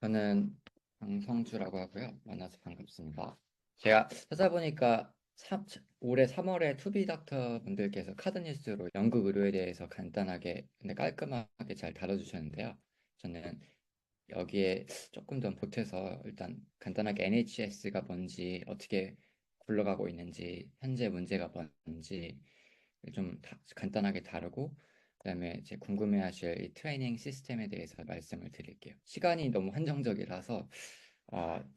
저는 강성주라고 하고요. 만나서 반갑습니다. 제가 찾아보니까 올해 3월에 투비 닥터 분들께서 카드 뉴스로 영국 의료에 대해서 간단하게 근데 깔끔하게 잘 다뤄주셨는데요. 저는 여기에 조금 더 보태서 일단 간단하게 NHS가 뭔지, 어떻게 굴러가고 있는지, 현재 문제가 뭔지 좀 간단하게 다루고, 그다음에 제 궁금해하실 이 트레이닝 시스템에 대해서 말씀을 드릴게요. 시간이 너무 한정적이라서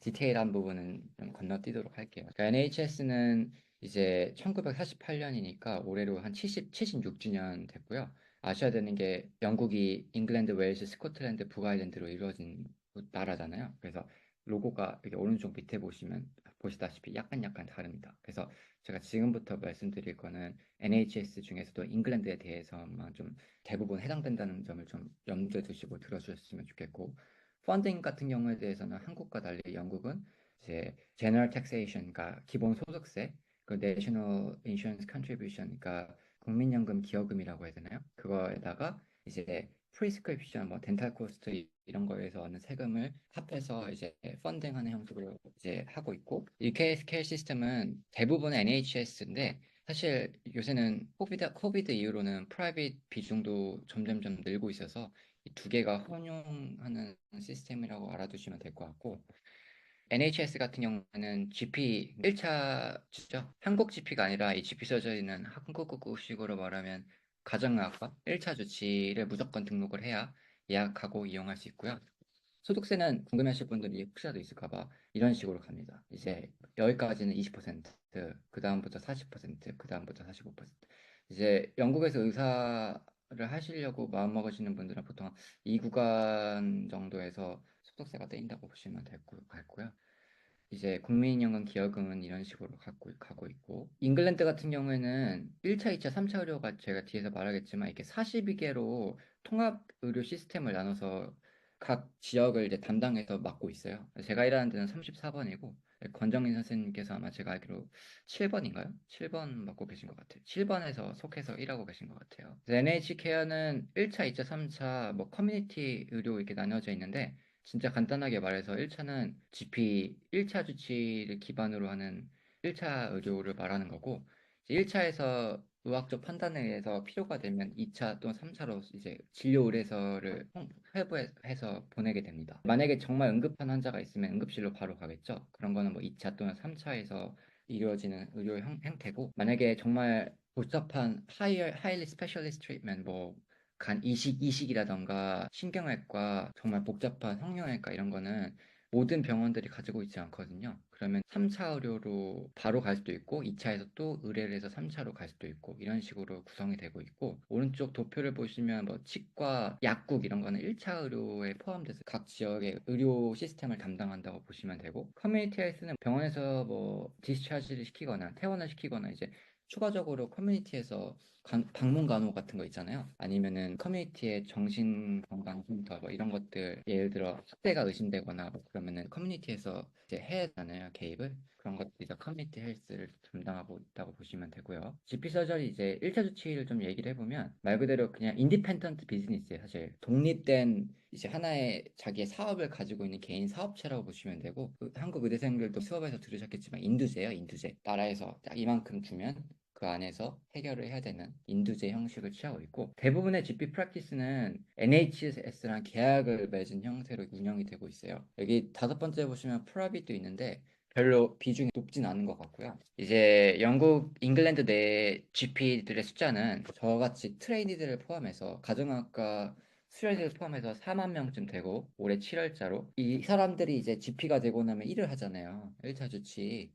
디테일한 부분은 좀 건너뛰도록 할게요. 그러니까 NHS는 이제 1948년이니까 올해로 한 76주년 됐고요. 아셔야 되는 게 영국이 잉글랜드, 웨일스, 스코틀랜드, 북아일랜드로 이루어진 나라잖아요. 그래서 로고가 여기 오른쪽 밑에 보시다시피 약간 다릅니다. 그래서 제가 지금부터 말씀드릴 거는 NHS 중에서도 잉글랜드에 대해서만 좀 대부분 해당된다는 점을 좀 염두에 두시고 들어주셨으면 좋겠고, 펀딩 같은 경우에 대해서는 한국과 달리 영국은 이제 General Taxation, 그러니까 기본 소득세, 그 National Insurance Contribution, 그러니까 국민연금 기여금이라고 해야 되나요? 그거에다가 이제 프리스크립션, 뭐 덴탈 코스트 이런 거에서 얻는 세금을 합해서 이제 펀딩하는 형식으로 이제 하고 있고, UK 스케일 시스템은 대부분 NHS인데 사실 요새는 코비드 이후로는 프라이빗 비중도 점점점 늘고 있어서 이 두 개가 혼용하는 시스템이라고 알아두시면 될 것 같고, NHS 같은 경우에는 GP 1차죠. 한국 GP가 아니라 이 GP 서저리는 한국식으로 말하면 가정의학과 1차 주치를 무조건 등록을 해야 예약하고 이용할 수 있고요. 소득세는 궁금해하실 분들이 혹시라도 있을까 봐 이런 식으로 갑니다. 이제 여기까지는 20%, 그 다음부터 40%, 그 다음부터 45%. 이제 영국에서 의사를 하시려고 마음먹으시는 분들은 보통 이 구간 정도에서 소득세가 떼인다고 보시면 될 것 같고요. 이제 국민연금 기여금은 이런 식으로 가고 있고, 잉글랜드 같은 경우에는 1차, 2차, 3차 의료가 제가 뒤에서 말하겠지만 이렇게 42개로 통합 의료 시스템을 나눠서 각 지역을 이제 담당해서 맡고 있어요. 제가 일하는 데는 34번이고, 권정민 선생님께서 아마 제가 알기로 7번인가요? 7번 맡고 계신 것 같아요. 7번에서 속해서 일하고 계신 것 같아요. NH 케어는 1차, 2차, 3차 뭐 커뮤니티 의료 이렇게 나눠져 있는데, 진짜 간단하게 말해서 1차는 GP 1차 주치를 기반으로 하는 1차 의료를 말하는 거고, 1차에서 의학적 판단에 의해서 필요가 되면 2차 또는 3차로 이제 진료 의뢰서를 회부해서 보내게 됩니다. 만약에 정말 응급한 환자가 있으면 응급실로 바로 가겠죠. 그런 거는 뭐 2차 또는 3차에서 이루어지는 의료 형태고, 만약에 정말 복잡한 하이리 스페셜리스트 트리트먼트, 뭐 간 이식이라던가 신경외과, 정말 복잡한 성형외과 이런 거는 모든 병원들이 가지고 있지 않거든요. 그러면 3차 의료로 바로 갈 수도 있고 2차에서 또 의뢰를 해서 3차로 갈 수도 있고 이런 식으로 구성이 되고 있고, 오른쪽 도표를 보시면 뭐 치과, 약국 이런 거는 1차 의료에 포함돼서 각 지역의 의료 시스템을 담당한다고 보시면 되고, 커뮤니티 헬스는 병원에서 뭐 디스차지를 시키거나 퇴원을 시키거나 이제 추가적으로 커뮤니티에서 방문 간호 같은 거 있잖아요. 아니면은 커뮤니티의 정신건강센터 뭐 이런 것들, 예를 들어 학대가 의심되거나 뭐 그러면은 커뮤니티에서 이제 해야 하잖아요, 개입을. 그런 것들이 다 커뮤니티 헬스를 담당하고 있다고 보시면 되고요. GP 서저리 이제 1차 주치의를 좀 얘기를 해보면 말 그대로 그냥 인디펜던트 비즈니스예요. 사실 독립된 이제 하나의 자기의 사업을 가지고 있는 개인 사업체라고 보시면 되고, 한국 의대생들도 수업에서 들으셨겠지만 인두제예요, 인두제. 나라에서 딱 이만큼 주면 그 안에서 해결을 해야 되는 인두제 형식을 취하고 있고, 대부분의 GP 프랙티스는 NHS랑 계약을 맺은 형태로 운영이 되고 있어요. 여기 다섯 번째 보시면 프라빗도 있는데 별로 비중이 높진 않은 것 같고요. 이제 영국, 잉글랜드 내 GP들의 숫자는 저같이 트레이니들을 포함해서 가정학과 수료생을 포함해서 4만 명쯤 되고, 올해 7월자로 이 사람들이 이제 GP가 되고 나면 일을 하잖아요. 1차 주치.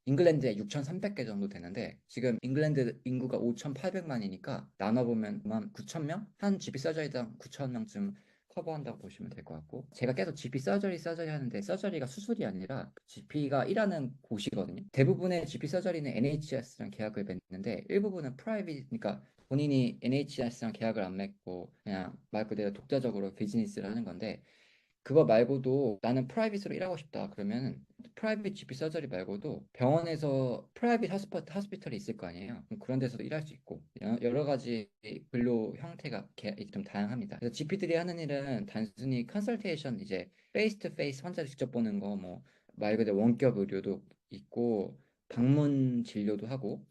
잉글랜드에 6,300개 정도 되는데 지금 잉글랜드 인구가 5,800만이니까 나눠보면 9,000명? 한 GP 서저리당 9,000명쯤 커버한다고 보시면 될 것 같고, 제가 계속 GP 서저리 하는데 서저리가 수술이 아니라 GP가 일하는 곳이거든요. 대부분의 GP 서저리는 NHS랑 계약을 맺는데 일부분은 프라이빗, 그러니까 본인이 NHS랑 계약을 안 맺고 그냥 말 그대로 독자적으로 비즈니스를 하는 건데, 그거 말고도 나는 프라이빗으로 일하고 싶다. 그러면 프라이빗 GP 서저리 말고도 병원에서 프라이빗 하스피털이 있을 거 아니에요. 그럼 그런 데서도 일할 수 있고 여러 가지 근로 형태가 좀 다양합니다. 그래서 GP들이 하는 일은 단순히 컨설테이션 이제 페이스 투 페이스 환자를 직접 보는 거 뭐 말 그대로 원격 의료도 있고 방문 진료도 하고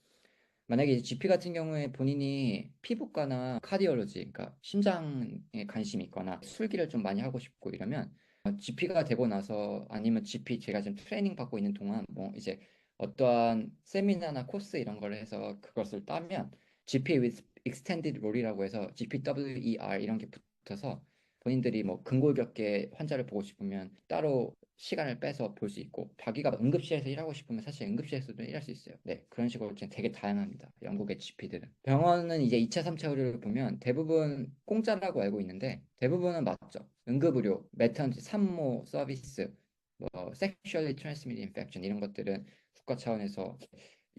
만약에 이제 GP 같은 경우에 본인이 피부과나 카디올로지, 그러니까 심장에 관심이 있거나 술기를 좀 많이 하고 싶고 이러면 GP가 되고 나서 아니면 GP 제가 지금 트레이닝 받고 있는 동안 뭐 이제 어떠한 세미나나 코스 이런 걸 해서 그것을 따면 GP with Extended Role이라고 해서 GPWER 이런 게 붙어서 본인들이 뭐 근골격계 환자를 보고 싶으면 따로 시간을 빼서 볼 수 있고 자기가 응급실에서 일하고 싶으면 사실 응급실에서도 일할 수 있어요. 네, 그런 식으로 되게 다양합니다. 영국의 GP들은. 병원은 이제 2차, 3차 의료를 보면 대부분 공짜라고 알고 있는데 대부분은 맞죠. 응급의료, 매터니티, 산모 서비스, 뭐 sexually transmitted infection 이런 것들은 국가 차원에서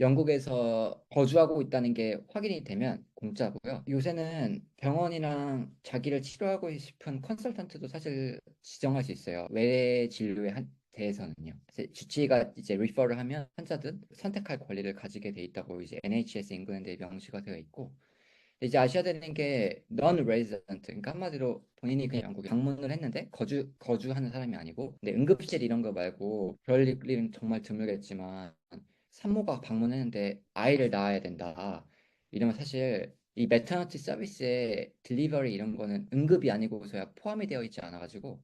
영국에서 거주하고 있다는 게 확인이 되면 공짜고요. 요새는 병원이랑 자기를 치료하고 싶은 컨설턴트도 사실 지정할 수 있어요. 외래 진료에 대해서는요. 주치의가 이제 리퍼를 하면 환자들 선택할 권리를 가지게 돼 있다고 이제 NHS 잉글랜드에 명시가 되어 있고 이제 아셔야 되는 게 non-resident, 그러니까 한마디로 본인이 그냥 영국에 방문을 했는데 거주하는 사람이 아니고, 근데 응급실 이런 거 말고 그럴 일은 정말 드물겠지만 산모가 방문했는데 아이를 낳아야 된다. 이러면 사실 이 매터너티 서비스에 딜리버리 이런 거는 응급이 아니고서야 포함이 되어 있지 않아가지고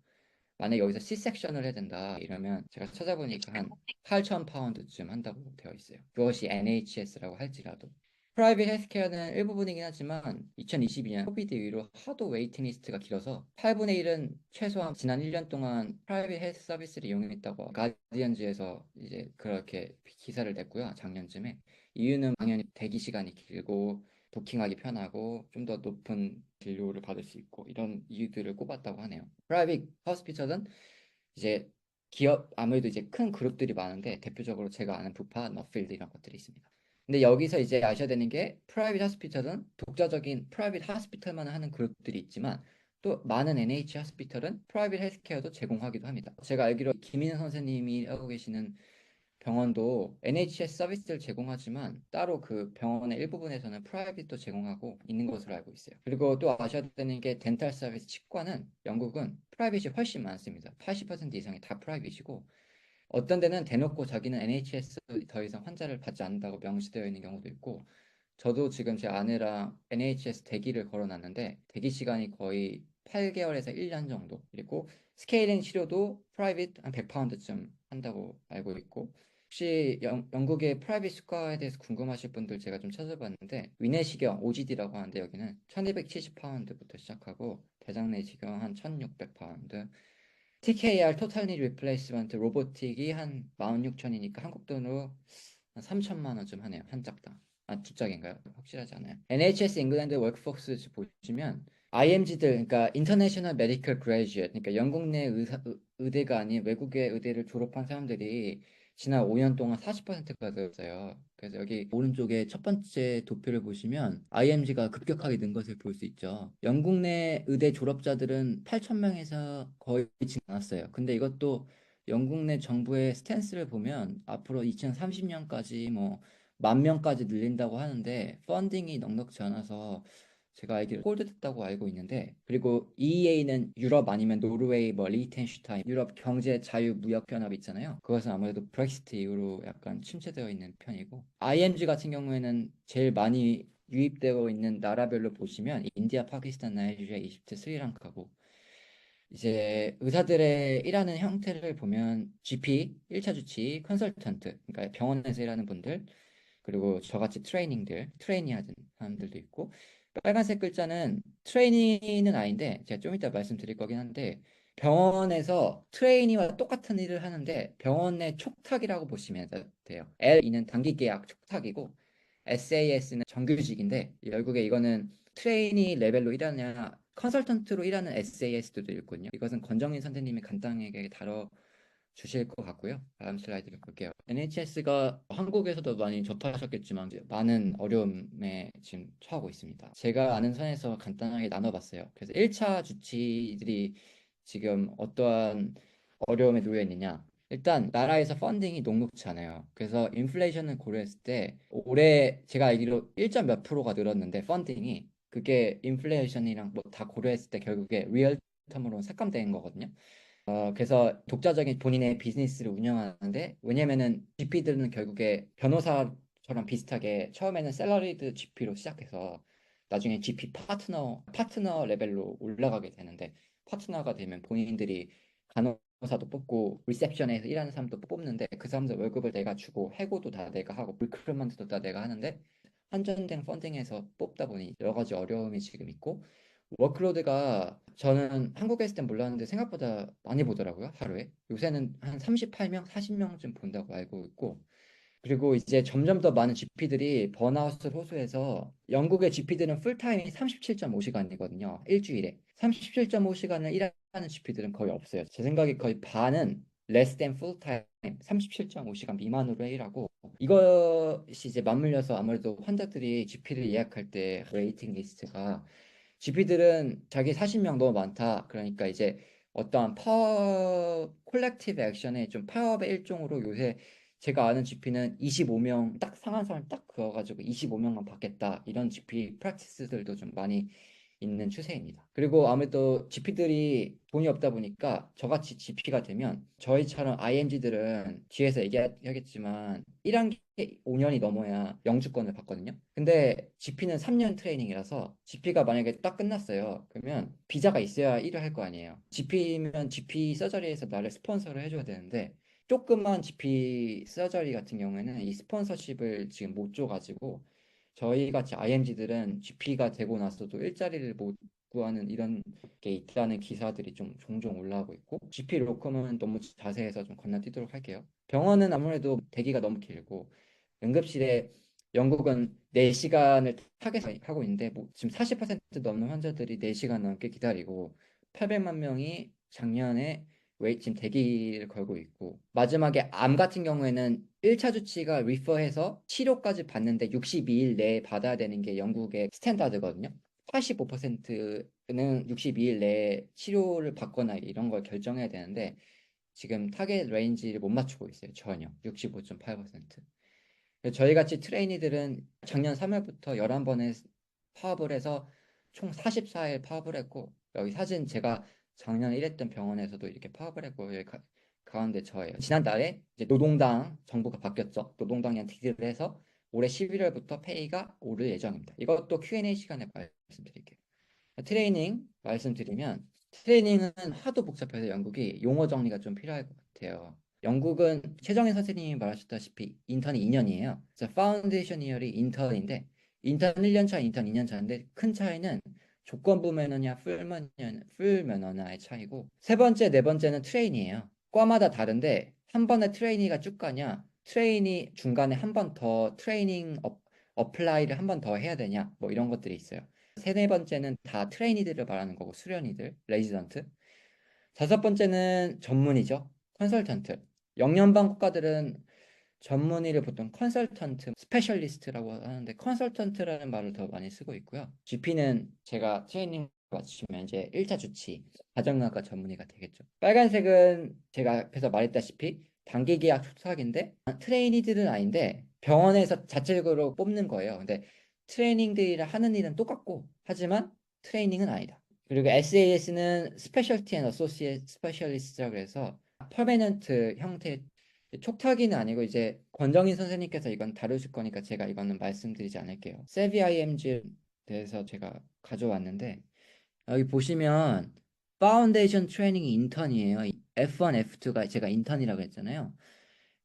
만약에 여기서 C 섹션을 해야 된다 이러면 제가 찾아보니까 한 8천 파운드쯤 한다고 되어 있어요. 그것이 NHS라고 할지라도. 프라이빗 헬스케어는 일부분이긴 하지만 2022년 코비드 이후로 하도 웨이팅 리스트가 길어서 8분의 1은 최소한 지난 1년 동안 프라이빗 헬스 서비스를 이용했다고 가디언즈에서 이제 그렇게 기사를 냈고요. 작년쯤에. 이유는 당연히 대기 시간이 길고 부킹하기 편하고 좀 더 높은 진료를 받을 수 있고 이런 이유들을 꼽았다고 하네요. 프라이빗 호스피털은 이제 기업 아무래도 이제 큰 그룹들이 많은데 대표적으로 제가 아는 부파, 너필드 이런 것들이 있습니다. 근데 여기서 이제 아셔야 되는 게 프라이빗 하스피털은 독자적인 프라이빗 하스피털만 하는 그룹들이 있지만 또 많은 NH 하스피털은 프라이빗 헬스케어도 제공하기도 합니다. 제가 알기로 김인은 선생님이 하고 계시는 병원도 NHS 서비스를 제공하지만 따로 그 병원의 일부분에서는 프라이빗도 제공하고 있는 것으로 알고 있어요. 그리고 또 아셔야 되는 게 덴탈 서비스 치과는 영국은 프라이빗이 훨씬 많습니다. 80% 이상이 다 프라이빗이고 어떤 데는 대놓고 자기는 NHS 더 이상 환자를 받지 않는다고 명시되어 있는 경우도 있고 저도 지금 제 아내랑 NHS 대기를 걸어놨는데 대기 시간이 거의 8개월에서 1년 정도 그리고 스케일링 치료도 프라이빗 한 100파운드쯤 한다고 알고 있고 혹시 영국의 프라이빗 치과에 대해서 궁금하실 분들 제가 좀 찾아봤는데 위내시경 OGD라고 하는데 여기는 1270파운드부터 시작하고 대장내시경 한 1600파운드 TKR 토탈 니 리플레이스먼트 로보틱이 한 16,000이니까 한국 돈으로 한 3천만 원쯤 하네요. 한 짝당. 아, 두 짝인가요? 확실하지 않아요. NHS 잉글랜드 워크포스 보시면 IMG들 그러니까 인터내셔널 메디컬 그레이주에이트 그러니까 영국 내 의대가 아닌 외국의 의대를 졸업한 사람들이 지난 5년 동안 40%가 늘었어요. 그래서 여기 오른쪽에 첫 번째 도표를 보시면 IMG가 급격하게 는 것을 볼 수 있죠. 영국 내 의대 졸업자들은 8천 명에서 거의 지금 않았어요. 근데 이것도 영국 내 정부의 스탠스를 보면 앞으로 2030년까지 뭐 10,000명까지 늘린다고 하는데 펀딩이 넉넉지 않아서 제가 알기로 홀드됐다고 알고 있는데 그리고 EEA는 유럽 아니면 노르웨이 뭐 리히텐슈타인 유럽 경제 자유 무역 연합 있잖아요. 그것은 아무래도 브렉시트 이후로 약간 침체되어 있는 편이고 IMG 같은 경우에는 제일 많이 유입되어 있는 나라별로 보시면 인디아, 파키스탄, 나이지리아, 이집트, 스리랑카고 이제 의사들의 일하는 형태를 보면 GP, 1차 주치, 컨설턴트, 그러니까 병원에서 일하는 분들, 그리고 저같이 트레이니 하는 사람들도 있고, 빨간색 글자는 트레이니는 아닌데, 제가 좀 이따 말씀드릴 거긴 한데, 병원에서 트레이니와 똑같은 일을 하는데, 병원의 촉탁이라고 보시면 돼요. L이는 단기 계약 촉탁이고, SAS는 정규직인데, 결국에 이거는 트레이니 레벨로 일하냐, 컨설턴트로 일하는 SAS도 있거든요. 이것은 권정인 선생님이 간단하게 다뤄 주실 것 같고요. 다음 슬라이드를 볼게요. NHS가 한국에서도 많이 접하셨겠지만 이제 많은 어려움에 지금 처하고 있습니다. 제가 아는 선에서 간단하게 나눠봤어요. 그래서 1차 주치들이 지금 어떠한 어려움에 놓여 있느냐? 일단 나라에서 펀딩이 녹록치 않아요. 그래서 인플레이션을 고려했을 때 올해 제가 알기로 1점 몇 프로가 늘었는데 펀딩이 그게 인플레이션이랑 뭐 다 고려했을 때 결국에 리얼 텀으로 삭감된 거거든요. 그래서 독자적인 본인의 비즈니스를 운영하는데 왜냐면은 GP들은 결국에 변호사처럼 비슷하게 처음에는 샐러리드 GP로 시작해서 나중에 GP 파트너 레벨로 올라가게 되는데 파트너가 되면 본인들이 간호사도 뽑고 리셉션에서 일하는 사람도 뽑는데 그 사람들 월급을 내가 주고 해고도 다 내가 하고 리크루트먼트도 다 내가 하는데 한전된 펀딩에서 뽑다 보니 여러 가지 어려움이 지금 있고 워크로드가 저는 한국에 있을 땐 몰랐는데 생각보다 많이 보더라고요, 하루에. 요새는 한 38명, 40명쯤 본다고 알고 있고. 그리고 이제 점점 더 많은 GP들이 번아웃을 호소해서 영국의 GP들은 풀타임이 37.5시간이거든요. 일주일에. 37.5시간을 일하는 GP들은 거의 없어요. 제 생각에 거의 반은 less than full time, 37.5시간 미만으로 일하고 이것이 이제 맞물려서 아무래도 환자들이 GP를 예약할 때 웨이팅 리스트가 GP들은 자기 40명 너무 많다. 그러니까 이제 어떠한 콜렉티브 액션의 좀 파업의 일종으로 요새 제가 아는 GP는 25명 딱 상한 사람 딱 그어가지고 25명만 받겠다. 이런 GP 프랙티스들도 좀 많이 있는 추세입니다. 그리고 아무래도 GP들이 돈이 없다 보니까 저같이 GP가 되면 저희처럼 IMG들은 뒤에서 얘기하겠지만 1학기 5년이 넘어야 영주권을 받거든요. 근데 GP는 3년 트레이닝이라서 GP가 만약에 딱 끝났어요. 그러면 비자가 있어야 일을 할 거 아니에요. GP면 GP 서저리에서 나를 스폰서를 해줘야 되는데 조그만 GP 서저리 같은 경우에는 이 스폰서십을 지금 못 줘가지고 저희 같이 IMG들은 GP가 되고 나서도 일자리를 못 구하는 이런 게 있다는 기사들이 좀 종종 올라오고 있고 GP 로컴은 너무 자세해서 좀 건너뛰도록 할게요. 병원은 아무래도 대기가 너무 길고 응급실에 영국은 4시간을 타겟하고 있는데 뭐 지금 40% 넘는 환자들이 4시간 넘게 기다리고 800만 명이 작년에 지금 대기를 걸고 있고 마지막에 암 같은 경우에는 1차 주치가 리퍼해서 치료까지 받는데 62일 내에 받아야 되는 게 영국의 스탠다드거든요. 85%는 62일 내에 치료를 받거나 이런 걸 결정해야 되는데 지금 타겟 레인지를 못 맞추고 있어요. 전혀 65.8%. 저희 같이 트레이니들은 작년 3월부터 11번에 파업을 해서 총 44일 파업을 했고 여기 사진 제가 작년에 일했던 병원에서도 이렇게 파업을 했고 여기 가운데 저예요. 지난달에 이제 노동당 정부가 바뀌었죠. 노동당이랑 딜을 해서 올해 11월부터 페이가 오를 예정입니다. 이것도 Q&A 시간에 말씀드릴게요. 트레이닝 말씀드리면 트레이닝은 하도 복잡해서 영국이 용어 정리가 좀 필요할 것 같아요. 영국은 최정희 선생님이 말하셨다시피 인턴이 2년이에요. 그래서 파운데이션 이어리 인턴인데 인턴 1년 차, 인턴 2년 차인데 큰 차이는 조건부 매너냐 풀 매너냐의 차이고 세 번째, 네 번째는 트레이니예요. 과마다 다른데 한 번에 트레이니가 쭉 가냐 트레이니 중간에 한 번 더 트레이닝 어플라이를 한 번 더 해야 되냐 뭐 이런 것들이 있어요. 세네 번째는 다 트레이니들을 말하는 거고 수련이들, 레지던트. 다섯 번째는 전문이죠. 컨설턴트. 영연방 국가들은 전문의를 보통 컨설턴트, 스페셜리스트라고 하는데 컨설턴트라는 말을 더 많이 쓰고 있고요. GP는 제가 트레이닝 마치면 이제 1차 주치, 가정의학과 전문의가 되겠죠. 빨간색은 제가 앞에서 말했다시피 단기 계약 초탁인데 트레이니들은 아닌데 병원에서 자체적으로 뽑는 거예요. 근데 트레이닝들이랑 하는 일은 똑같고 하지만 트레이닝은 아니다. 그리고 SAS는 스페셜티 앤 어소시에이트 스페셜리스트라고 해서 퍼머넌트 형태 촉탁이는 아니고 이제 권정인 선생님께서 이건 다루실 거니까 제가 이거는 말씀드리지 않을게요. 세비 IMG에 대해서 제가 가져왔는데 여기 보시면 파운데이션 트레이닝 인턴이에요. F1, F2가 제가 인턴이라고 했잖아요.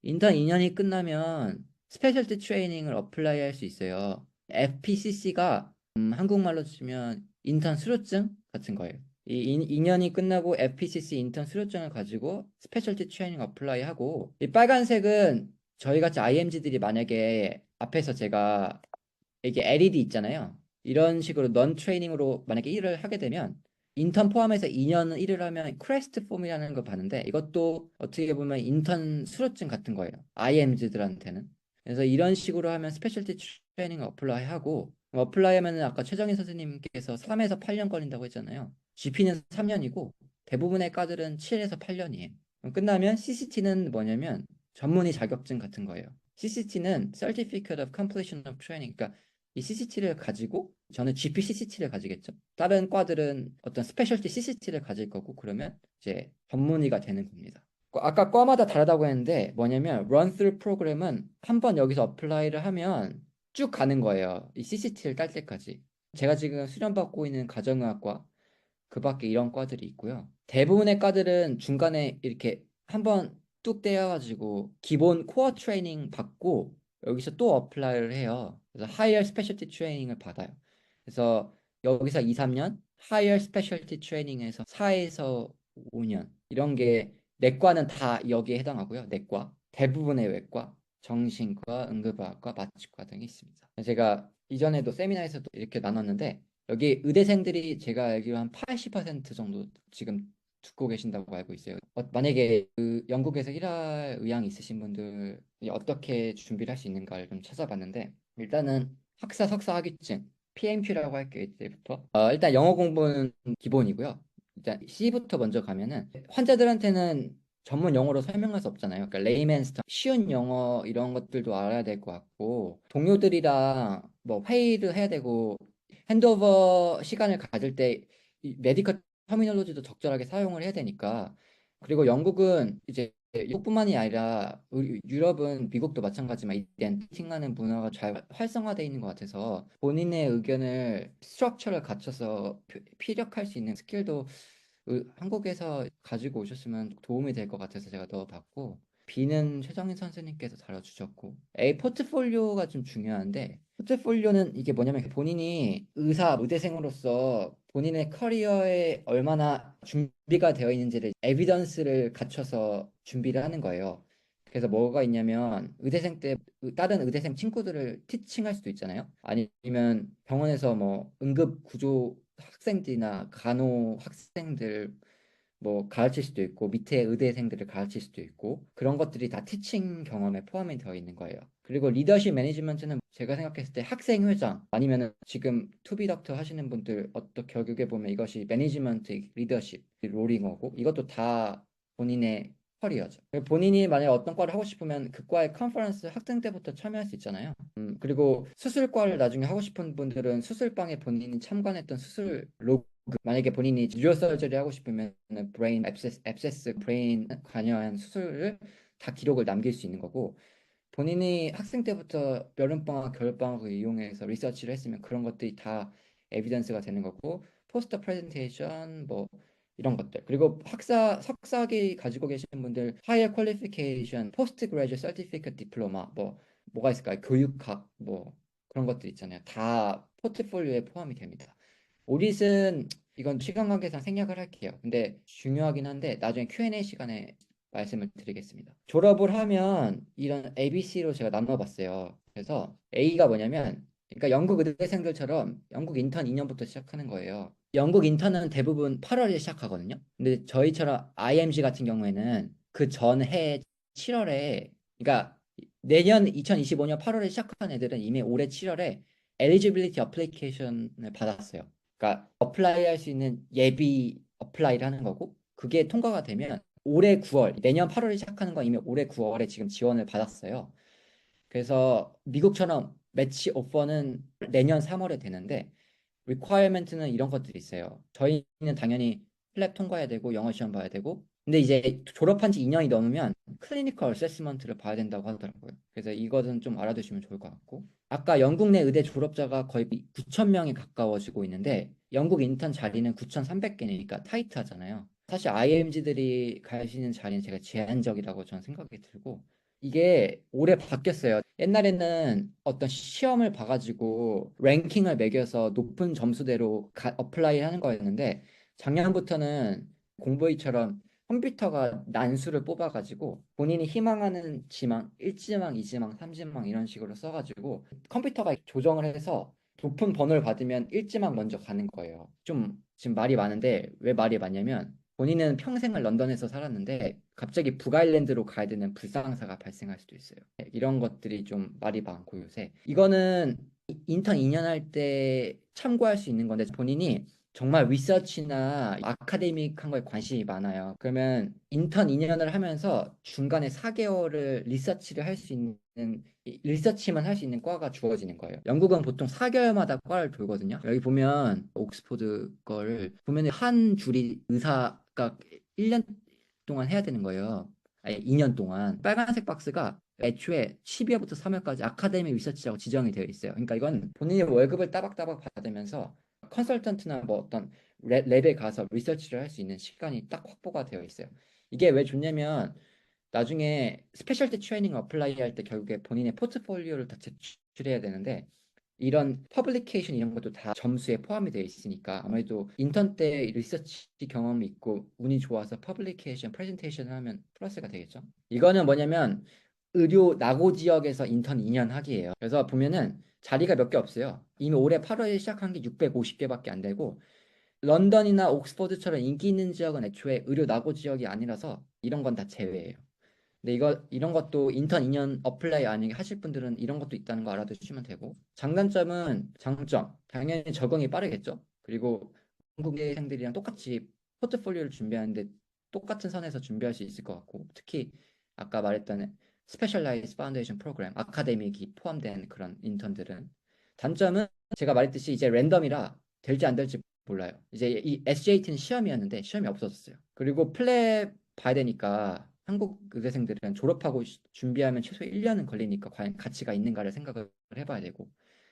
인턴 2년이 끝나면 스페셜티 트레이닝을 어플라이 할 수 있어요. FPCC가 한국말로 치면 인턴 수료증 같은 거예요. 이 2년이 끝나고 FPCC 인턴 수료증을 가지고 스페셜티 트레이닝 어플라이 하고 이 빨간색은 저희 같이 IMG들이 만약에 앞에서 제가 이게 LED 있잖아요. 이런 식으로 넌 트레이닝으로 만약에 일을 하게 되면 인턴 포함해서 2년 일을 하면 크레스트 폼이라는 걸 받는데 이것도 어떻게 보면 인턴 수료증 같은 거예요. IMG들한테는. 그래서 이런 식으로 하면 스페셜티 트레이닝을 어플라이 하고 어플라이 하면은 아까 최정희 선생님께서 3에서 8년 걸린다고 했잖아요. GP는 3년이고 대부분의 과들은 7에서 8년이에요. 끝나면 CCT는 뭐냐면 전문의 자격증 같은 거예요. CCT는 Certificate of Completion of Training. 그러니까 이 CCT를 가지고 저는 GPCCT를 가지겠죠. 다른 과들은 어떤 스페셜티 CCT를 가질 거고 그러면 이제 전문의가 되는 겁니다. 아까 과마다 다르다고 했는데 뭐냐면 run through 프로그램은 한번 여기서 어플라이를 하면 쭉 가는 거예요. 이 CCT를 딸 때까지. 제가 지금 수련받고 있는 가정의학과 그 밖에 이런 과들이 있고요. 대부분의 과들은 중간에 이렇게 한번 뚝 떼어가지고 기본 코어 트레이닝 받고 여기서 또 어플라이를 해요. 그래서 하이어 스페셜티 트레이닝을 받아요. 그래서 여기서 2, 3년, 하이어 스페셜티 트레이닝에서 4에서 5년 이런 게 내과는 다 여기에 해당하고요. 내과, 대부분의 외과, 정신과, 응급의학과, 마취과 등이 있습니다. 제가 이전에도 세미나에서도 이렇게 나눴는데 여기 의대생들이 제가 알기로 한 80% 정도 지금 듣고 계신다고 알고 있어요. 만약에 그 영국에서 일할 의향이 있으신 분들이 어떻게 준비를 할 수 있는가를 좀 찾아봤는데 일단은 학사 석사 학위증 PMQ라고 할게요. 이때부터 일단 영어 공부는 기본이고요. 일단 C부터 먼저 가면은 환자들한테는 전문 용어로 설명할 수 없잖아요. 그러니까 레이맨 스터 쉬운 영어 이런 것들도 알아야 될 것 같고 동료들이랑 뭐 회의를 해야 되고 핸드오버 시간을 가질 때 메디컬 터미놀로지도 적절하게 사용을 해야 되니까 그리고 영국은 이제 영국뿐만이 아니라 유럽은 미국도 마찬가지지만 이덴티팅하는 문화가 잘 활성화되어 있는 것 같아서 본인의 의견을 스트럭처를 갖춰서 피력할 수 있는 스킬도 한국에서 가지고 오셨으면 도움이 될 것 같아서 제가 넣어봤고 B는 최정인 선생님께서 다뤄주셨고 A 포트폴리오가 좀 중요한데 포트폴리오는 이게 뭐냐면 본인이 의대생으로서 본인의 커리어에 얼마나 준비가 되어 있는지를 에비던스를 갖춰서 준비를 하는 거예요. 그래서 뭐가 있냐면 의대생 때 다른 의대생 친구들을 티칭할 수도 있잖아요. 아니면 병원에서 뭐 응급 구조 학생들이나 간호 학생들 뭐 가르칠 수도 있고 밑에 의대생들을 가르칠 수도 있고 그런 것들이 다 티칭 경험에 포함이 되어 있는 거예요. 그리고 리더십 매니지먼트는 제가 생각했을 때 학생 회장 아니면은 지금 투비 닥터 하시는 분들 어떻게 결국에 보면 이것이 매니지먼트 리더십 롤인 거고 이것도 다 본인의 커리어죠. 본인이 만약에 어떤 과를 하고 싶으면 그 과의 컨퍼런스 학생 때부터 참여할 수 있잖아요. 그리고 수술과를 나중에 하고 싶은 분들은 수술방에 본인이 참관했던 수술 로그 만약에 본인이 뉴로 서저리 하고 싶으면 브레인 앱세스 브레인 관여한 수술을 다 기록을 남길 수 있는 거고 본인이 학생 때부터 여름방학 겨울방학을 이용해서 리서치를 했으면 그런 것들이 다 에비던스가 되는 거고 포스터 프레젠테이션 뭐 이런 것들 그리고 석사학위 가지고 계시는 분들 하이어 퀄리피케이션 포스트 그레이저 서티피케이트 디플로마 뭐가 있을까요? 교육학 뭐 그런 것들 있잖아요. 다 포트폴리오에 포함이 됩니다. 오릿은 이건 시간 관계상 생략을 할게요. 근데 중요하긴 한데 나중에 Q&A 시간에 말씀을 드리겠습니다. 졸업을 하면 이런 ABC로 제가 나눠봤어요. 그래서 A가 뭐냐면 그러니까 영국 의대생들처럼 영국 인턴 2년부터 시작하는 거예요. 영국 인턴은 대부분 8월에 시작하거든요. 근데 저희처럼 IMG 같은 경우에는 그 전해 7월에 그러니까 내년 2025년 8월에 시작한 애들은 이미 올해 7월에 eligibility application을 받았어요. 그러니까 어플라이 할 수 있는 예비 어플라이를 하는 거고 그게 통과가 되면 올해 9월, 내년 8월에 시작하는 건 이미 올해 9월에 지금 지원을 받았어요. 그래서 미국처럼 매치 오퍼는 내년 3월에 되는데 requirement는 이런 것들이 있어요. 저희는 당연히 플랩 통과해야 되고 영어 시험 봐야 되고 근데 이제 졸업한 지 2년이 넘으면 클리니컬 어세스먼트를 봐야 된다고 하더라고요. 그래서 이것은 좀 알아두시면 좋을 것 같고 아까 영국 내 의대 졸업자가 거의 9천 명이 가까워지고 있는데 영국 인턴 자리는 9,300개니까 타이트하잖아요. 사실 IMG들이 가시는 자리는 제가 제한적이라고 저는 생각이 들고 이게 올해 바뀌었어요. 옛날에는 어떤 시험을 봐가지고 랭킹을 매겨서 높은 점수대로 어플라이 하는 거였는데 작년부터는 공부이처럼 컴퓨터가 난수를 뽑아가지고 본인이 희망하는 지망, 1지망, 2지망, 3지망 이런 식으로 써가지고 컴퓨터가 조정을 해서 높은 번호를 받으면 1지망 먼저 가는 거예요. 좀 지금 말이 많은데 왜 말이 많냐면 본인은 평생을 런던에서 살았는데 갑자기 북아일랜드로 가야 되는 불상사가 발생할 수도 있어요. 이런 것들이 좀 말이 많고 요새 이거는 인턴 2년 할 때 참고할 수 있는 건데 본인이 정말 리서치나 아카데믹한 거에 관심이 많아요. 그러면 인턴 2년을 하면서 중간에 4개월을 리서치를 할 수 있는 리서치만 할 수 있는 과가 주어지는 거예요. 영국은 보통 4개월마다 과를 돌거든요. 여기 보면 옥스포드 거를 보면 한 줄이 의사가 1년 동안 해야 되는 거예요. 아니 2년 동안. 빨간색 박스가 애초에 12월부터 3월까지 아카데미 리서치라고 지정이 되어 있어요. 그러니까 이건 본인이 월급을 따박따박 받으면서 컨설턴트나 뭐 어떤 랩에 가서 리서치를 할 수 있는 시간이 딱 확보가 되어 있어요. 이게 왜 좋냐면 나중에 스페셜티 트레이닝 어플라이 할 때 결국에 본인의 포트폴리오를 다 제출해야 되는데 이런 퍼블리케이션 이런 것도 다 점수에 포함이 되어 있으니까 아무래도 인턴 때 리서치 경험이 있고 운이 좋아서 퍼블리케이션 프레젠테이션을 하면 플러스가 되겠죠. 이거는 뭐냐면 의료 나고 지역에서 인턴 2년 하기예요. 그래서 보면은 자리가 몇 개 없어요. 이미 올해 8월에 시작한 게 650개밖에 안 되고 런던이나 옥스퍼드처럼 인기 있는 지역은 애초에 의료 나고 지역이 아니라서 이런 건 다 제외예요. 근데 이런 것도 인턴 2년 어플라이 아니게 하실 분들은 이런 것도 있다는 거 알아두시면 되고 장점 당연히 적응이 빠르겠죠. 그리고 한국생들이랑 똑같이 포트폴리오를 준비하는데 똑같은 선에서 준비할 수 있을 것 같고 특히 아까 말했던 스페셜라이즈 파운데이션 프로그램 아카데믹이 포함된 그런 인턴들은 단점은 제가 말했듯이 이제 랜덤이라 될지 안 될지 몰라요. 이제 이 SJT는 시험이었는데 시험이 없어졌어요. 그리고 플랩 봐야 되니까 한국 의대생들은 졸업하고 준비하면 최소 1년은 걸리니까 과연 가치가 있는가를 생각을 해봐야 되고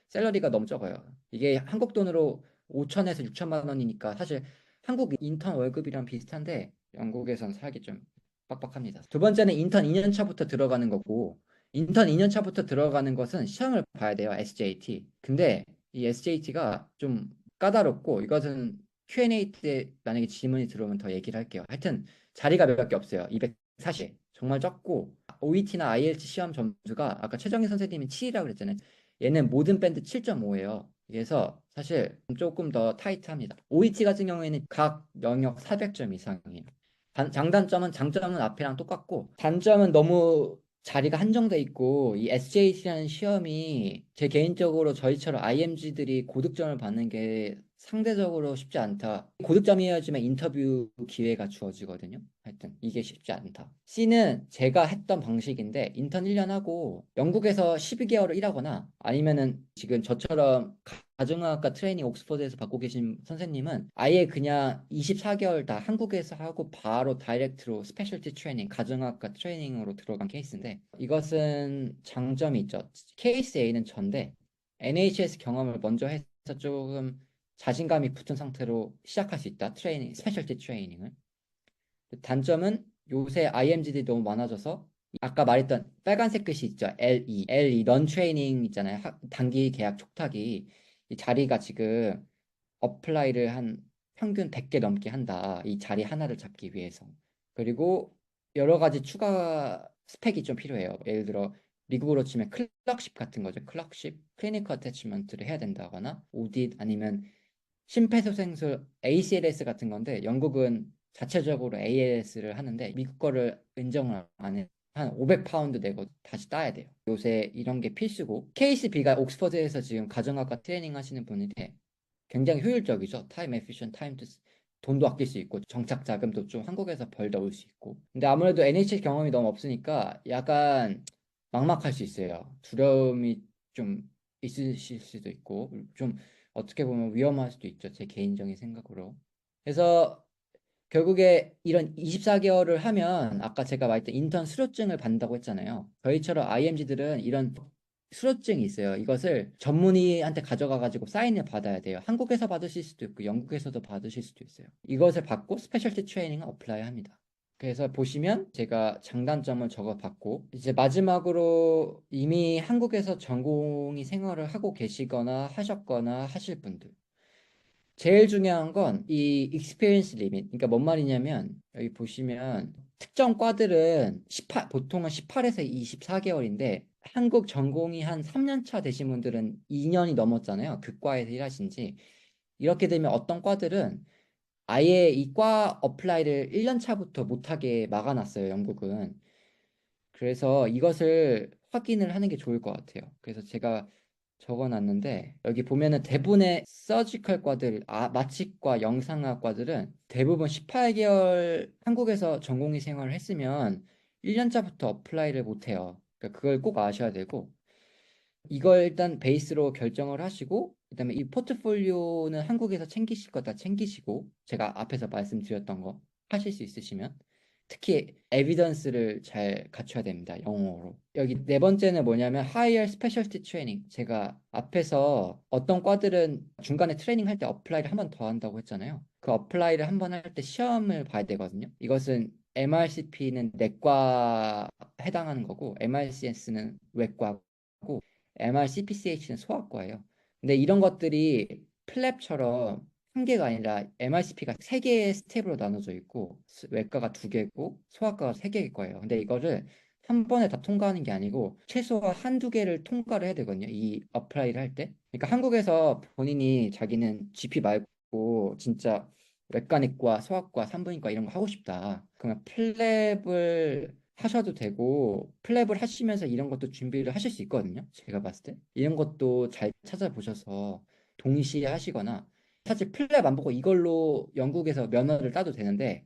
샐러리가 너무 적어요. 이게 한국 돈으로 5천에서 6천만 원이니까 사실 한국 인턴 월급이랑 비슷한데 영국에선 살기 좀 빡빡합니다. 두 번째는 인턴 2년 차부터 들어가는 거고 인턴 2년 차부터 들어가는 것은 시험을 봐야 돼요. SJT. 근데 이 SJT가 좀 까다롭고 이것은 Q&A 때 만약에 질문이 들어오면 더 얘기를 할게요. 하여튼 자리가 몇 개 없어요. 240. 정말 적고 OET나 IELTS 시험 점수가 아까 최정희 선생님이 7이라고 그랬잖아요. 얘는 모든 밴드 7.5예요. 그래서 사실 조금 더 타이트합니다. OET 같은 경우에는 각 영역 400점 이상이에요. 장점은 앞이랑 똑같고 단점은 너무 자리가 한정돼 있고 이 SJT라는 시험이 제 개인적으로 저희처럼 IMG들이 고득점을 받는 게 상대적으로 쉽지 않다. 고득점이어야지만 인터뷰 기회가 주어지거든요. 하여튼 이게 쉽지 않다. C는 제가 했던 방식인데 인턴 1년 하고 영국에서 12개월을 일하거나 아니면은 지금 저처럼 가정의학과 트레이닝 옥스퍼드에서 받고 계신 선생님은 아예 그냥 24개월 다 한국에서 하고 바로 다이렉트로 스페셜티 트레이닝, 가정의학과 트레이닝으로 들어간 케이스인데 이것은 장점이 있죠. 케이스 A는 전데 NHS 경험을 먼저 해서 조금 자신감이 붙은 상태로 시작할 수 있다. 트레이닝, 스페셜티 트레이닝을. 단점은 요새 IMG들이 너무 많아져서 아까 말했던 빨간색 글씨 있죠. LE 넌 트레이닝 있잖아요. 단기 계약 촉탁이 이 자리가 지금 어플라이를 한 평균 100개 넘게 한다. 이 자리 하나를 잡기 위해서. 그리고 여러 가지 추가 스펙이 좀 필요해요. 예를 들어 미국으로 치면 클럭십 같은 거죠. 클럭십, 클리니컬 어태치먼트를 해야 된다거나 오딧 아니면 심폐소생술 ACLS 같은 건데 영국은 자체적으로 ALS를 하는데 미국 거를 인정을 안 해. 한 500파운드 내고 다시 따야 돼요. 요새 이런 게 필수고 케이스 B가 옥스퍼드에서 지금 가정학과 트레이닝 하시는 분인데 굉장히 효율적이죠. 타임 에피션 타임 투 돈도 아낄 수 있고 정착 자금도 좀 한국에서 벌 넣을 수 있고. 근데 아무래도 NHS 경험이 너무 없으니까 약간 막막할 수 있어요. 두려움이 좀 있으실 수도 있고 좀 어떻게 보면 위험할 수도 있죠. 제 개인적인 생각으로. 그래서 결국에 이런 24개월을 하면 아까 제가 말했던 인턴 수료증을 받는다고 했잖아요. 저희처럼 IMG들은 이런 수료증이 있어요. 이것을 전문의한테 가져가 가지고 사인을 받아야 돼요. 한국에서 받으실 수도 있고 영국에서도 받으실 수도 있어요. 이것을 받고 스페셜티 트레이닝을 어플라이 합니다. 그래서 보시면 제가 장단점을 적어봤고 이제 마지막으로 이미 한국에서 전공의 생활을 하고 계시거나 하셨거나 하실 분들 제일 중요한 건 이 익스피리언스 리밋. 그러니까 뭔 말이냐면 여기 보시면 특정 과들은 18, 보통은 18에서 24개월인데 한국 전공이 한 3년 차 되신 분들은 2년이 넘었잖아요. 그 과에서 일하신 지. 이렇게 되면 어떤 과들은 아예 이 과 어플라이를 1년 차부터 못하게 막아놨어요. 영국은. 그래서 이것을 확인을 하는 게 좋을 것 같아요. 그래서 제가 적어놨는데 여기 보면은 대부분의 서지컬 과들, 마취과 영상학과들은 대부분 18개월 한국에서 전공의 생활을 했으면 1년차부터 어플라이를 못해요. 그러니까 그걸 꼭 아셔야 되고 이걸 일단 베이스로 결정을 하시고 그다음에 이 포트폴리오는 한국에서 챙기실 거 다 챙기시고 제가 앞에서 말씀드렸던 거 하실 수 있으시면 특히 에비던스를 잘 갖춰야 됩니다. 영어로. 여기 네 번째는 뭐냐면 Higher Specialty Training. 제가 앞에서 어떤 과들은 중간에 트레이닝 할 때 어플라이를 한 번 더 한다고 했잖아요. 그 어플라이를 한 번 할 때 시험을 봐야 되거든요. 이것은 MRCP는 내과 해당하는 거고 MRCS는 외과고 MRCPCH는 소아과예요. 근데 이런 것들이 플랩처럼 한 개가 아니라 MRCP가 세 개의 스텝으로 나눠져 있고 외과가 두 개고 소아과가 세 개일 거예요. 근데 이거를 한 번에 다 통과하는 게 아니고 최소한 한두 개를 통과를 해야 되거든요. 이 어플라이를 할 때. 그러니까 한국에서 본인이 자기는 GP 말고 진짜 외과내과, 소아과, 산부인과 이런 거 하고 싶다. 그러면 플랩을 하셔도 되고 플랩을 하시면서 이런 것도 준비를 하실 수 있거든요. 제가 봤을 때 이런 것도 잘 찾아보셔서 동시에 하시거나 사실 플랩 안 보고 이걸로 영국에서 면허를 따도 되는데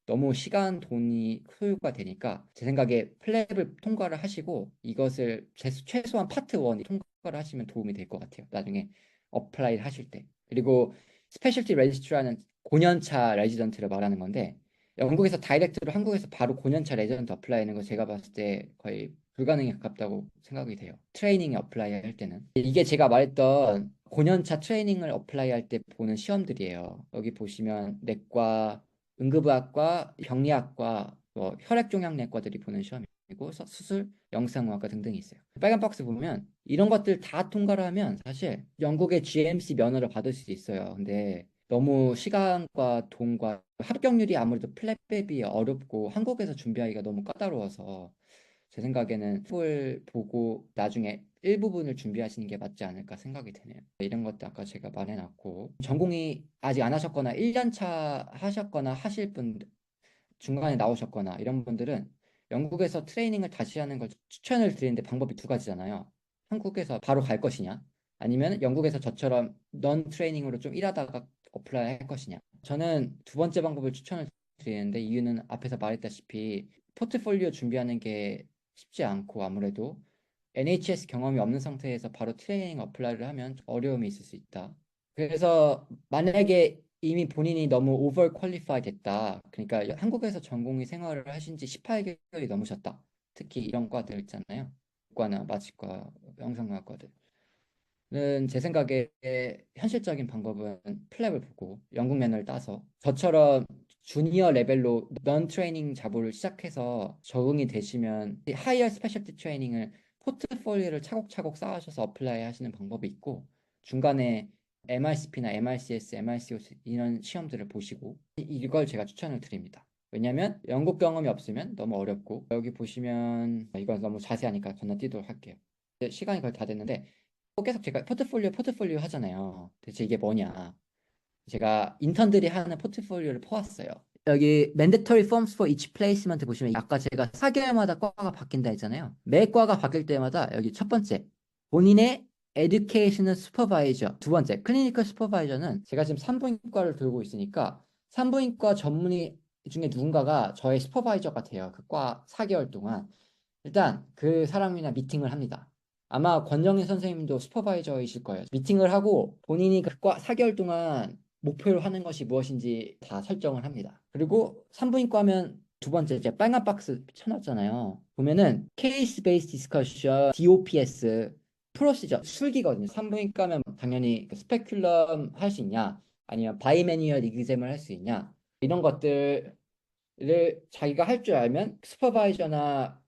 너무 시간, 돈이 소요가 되니까 제 생각에 플랩을 통과를 하시고 이것을 최소한 파트 1이 통과를 하시면 도움이 될 것 같아요. 나중에 어플라이를 하실 때. 그리고 스페셜티 레지스트라는 5년차 레지던트를 말하는 건데 영국에서 다이렉트로 한국에서 바로 5년차 레지던트 어플라이하는 거 제가 봤을 때 거의 불가능에 가깝다고 생각이 돼요. 트레이닝에 어플라이 할 때는. 이게 제가 말했던 5년차 트레이닝을 어플라이 할 때 보는 시험들이에요. 여기 보시면 내과, 응급의학과, 병리학과, 뭐 혈액종양내과들이 보는 시험이고 수술, 영상의학과 등등이 있어요. 빨간 박스 보면 이런 것들 다 통과를 하면 사실 영국의 GMC 면허를 받을 수 있어요. 근데 너무 시간과 돈과 합격률이 아무래도 플랫백이 어렵고 한국에서 준비하기가 너무 까다로워서 제 생각에는 을 보고 나중에 일부분을 준비하시는 게 맞지 않을까 생각이 드네요. 이런 것도 아까 제가 말해놨고 전공이 아직 안 하셨거나 1년차 하셨거나 하실 분들 중간에 나오셨거나 이런 분들은 영국에서 트레이닝을 다시 하는 걸 추천을 드리는데 방법이 두 가지잖아요. 한국에서 바로 갈 것이냐 아니면 영국에서 저처럼 넌 트레이닝으로 좀 일하다가 어플라이 할 것이냐. 저는 두 번째 방법을 추천을 드리는데 이유는 앞에서 말했다시피 포트폴리오 준비하는 게 쉽지 않고 아무래도 NHS 경험이 없는 상태에서 바로 트레이닝 어플라이를 하면 어려움이 있을 수 있다. 그래서 만약에 이미 본인이 너무 오버 퀄리파이 됐다. 그러니까 한국에서 전공의 생활을 하신 지 18개월이 넘으셨다. 특히 이런 과들 있잖아요. 과나 마취과, 영상과들. 제 생각에 현실적인 방법은 플랩을 보고 영국 면허를 따서 저처럼 주니어 레벨로 넌 트레이닝 잡을 시작해서 적응이 되시면 하이어 스페셜티 트레이닝을 포트폴리오를 차곡차곡 쌓으셔서 어플라이 하시는 방법이 있고 중간에 MRCP나 MRCS, MRCOC 이런 시험들을 보시고 이걸 제가 추천을 드립니다. 왜냐하면 영국 경험이 없으면 너무 어렵고 여기 보시면 이건 너무 자세하니까 건너뛰도록 할게요. 시간이 거의 다 됐는데 계속 제가 포트폴리오 하잖아요. 대체 이게 뭐냐? 제가 인턴들이 하는 포트폴리오를 퍼왔어요. 여기 mandatory forms for each placement 보시면 아까 제가 4개월마다 과가 바뀐다 했잖아요. 매 과가 바뀔 때마다 여기 첫 번째 본인의 educational supervisor 두 번째 clinical supervisor는 제가 지금 산부인과를 들고 있으니까 산부인과 전문의 중에 누군가가 저의 슈퍼바이저 같아요. 그 과 4개월 동안 일단 그 사람이랑 미팅을 합니다. 아마 권정희 선생님도 슈퍼바이저이실 거예요. 미팅을 하고 본인이 그과 4개월 동안 목표로 하는 것이 무엇인지 다 설정을 합니다. 그리고 산부인과 하면 두 번째 이제 빨간 박스 쳐놨잖아요. 보면은 케이스 베이스 디스커션, DOPS, 프로시저, 술기거든요. 산부인과 하면 당연히 그 스페큘럼 할 수 있냐, 아니면 바이매뉴얼 이그잼을 할 수 있냐 이런 것들을 자기가 할 줄 알면 슈퍼바이저나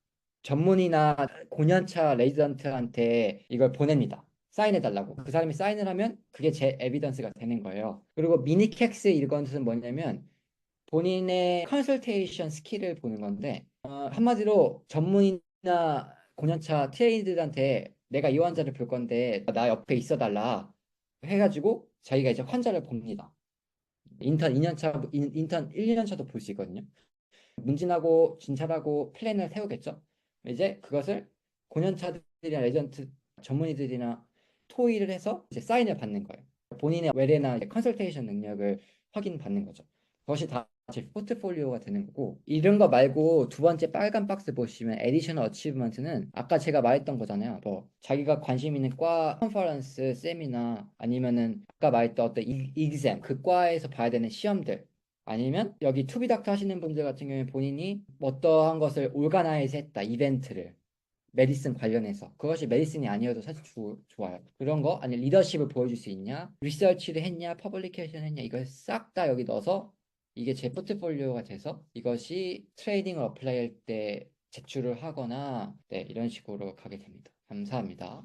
전문의나 5년차 레지던트한테 이걸 보냅니다. 사인해달라고. 그 사람이 사인을 하면 그게 제 에비던스가 되는 거예요. 그리고 미니캑스 이것은 뭐냐면 본인의 컨설테이션 스킬을 보는 건데 한마디로 전문의나 5년차 트레이너들한테 내가 이 환자를 볼 건데 나 옆에 있어달라 해가지고 자기가 이제 환자를 봅니다. 인턴 2년차, 인턴 1년차도 볼 수 있거든요. 문진하고 진찰하고 플랜을 세우겠죠. 이제 그것을 5년차들이나 레전트 전문의들이나 토의를 해서 이제 사인을 받는 거예요. 본인의 외래나 컨설테이션 능력을 확인받는 거죠. 그것이 다 제 포트폴리오가 되는 거고, 이런 거 말고 두 번째 빨간 박스 보시면 에디셔널 어치브먼트는 아까 제가 말했던 거잖아요. 뭐 자기가 관심 있는 과 컨퍼런스, 세미나, 아니면은 아까 말했던 어떤 이그잼, 그 과에서 봐야 되는 시험들, 아니면 여기 투비 닥터 하시는 분들 같은 경우에 본인이 어떠한 것을 올가나이즈 했다, 이벤트를 메디슨 관련해서. 그것이 메디슨이 아니어도 사실 좋아요. 그런 거 아니 리더십을 보여줄 수 있냐, 리서치를 했냐, 퍼블리케이션 했냐, 이걸 싹 다 여기 넣어서 이게 제 포트폴리오가 돼서 이것이 트레이딩을 어플라이 할 때 제출을 하거나, 네, 이런 식으로 가게 됩니다. 감사합니다.